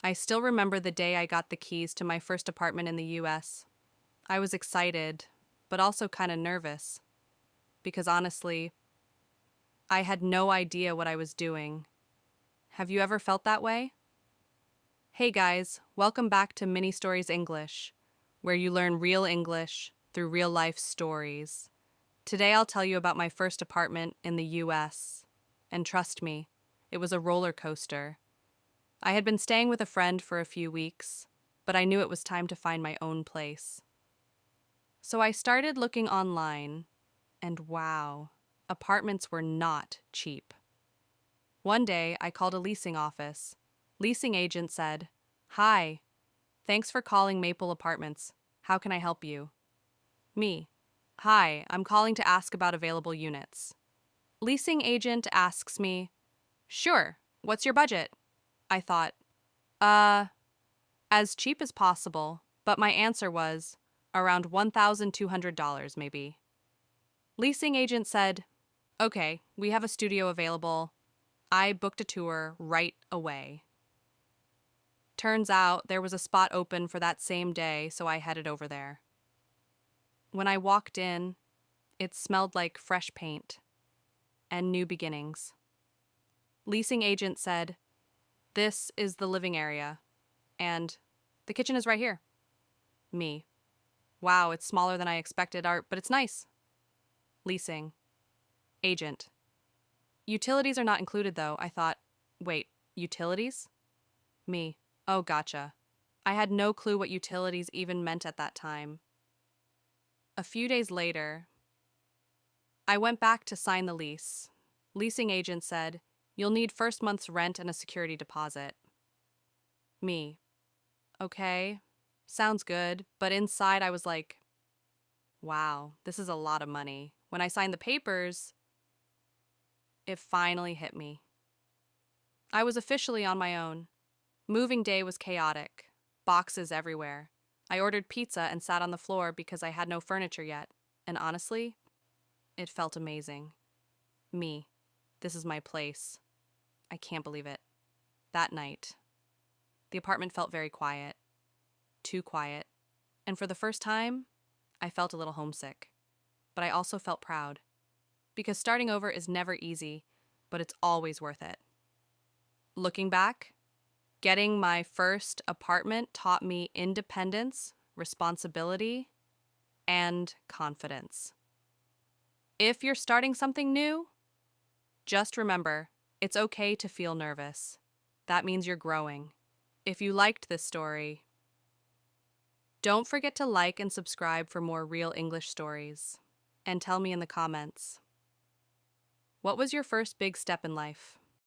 I still remember the day I got the keys to my first apartment in the US. I was excited, but also kind of nervous, because honestly, I had no idea what I was doing. Have you ever felt that way? Hey guys, welcome back to Mini Stories English, where you learn real English through real life stories. Today I'll tell you about my first apartment in the US. And trust me, it was a roller coaster. I had been staying with a friend for a few weeks, but I knew it was time to find my own place. So I started looking online, and wow, apartments were not cheap. One day, I called a leasing office. Leasing agent said, "Hi, thanks for calling Maple Apartments. How can I help you?" Me, "Hi, I'm calling to ask about available units." Leasing agent asks me, "Sure, what's your budget?" I thought, uh, as cheap as possible, but my answer was around $1,200 maybe. Leasing agent said, "Okay, we have a studio available." I booked a tour right away. Turns out there was a spot open for that same day, so I headed over there. When I walked in, it smelled like fresh paint and new beginnings. Leasing agent said, "This is the living area, and the kitchen is right here." Me, "Wow, it's smaller than I expected, but it's nice." Leasing agent, "Utilities are not included though." I thought, wait, utilities? Me, "Oh, gotcha." I had no clue what utilities even meant at that time. A few days later, I went back to sign the lease. Leasing agent said, "You'll need first month's rent and a security deposit." Me, "Okay, sounds good," but inside I was like, wow, this is a lot of money. When I signed the papers, it finally hit me. I was officially on my own. Moving day was chaotic. Boxes everywhere. I ordered pizza and sat on the floor because I had no furniture yet. And honestly, it felt amazing. Me. This is my place. I can't believe it. That night, the apartment felt very quiet. Too quiet. And for the first time, I felt a little homesick. But I also felt proud. Because starting over is never easy, but it's always worth it. Looking back, getting my first apartment taught me independence, responsibility, and confidence. If you're starting something new, just remember, it's okay to feel nervous. That means you're growing. If you liked this story, don't forget to like and subscribe for more real English stories. And tell me in the comments, what was your first big step in life?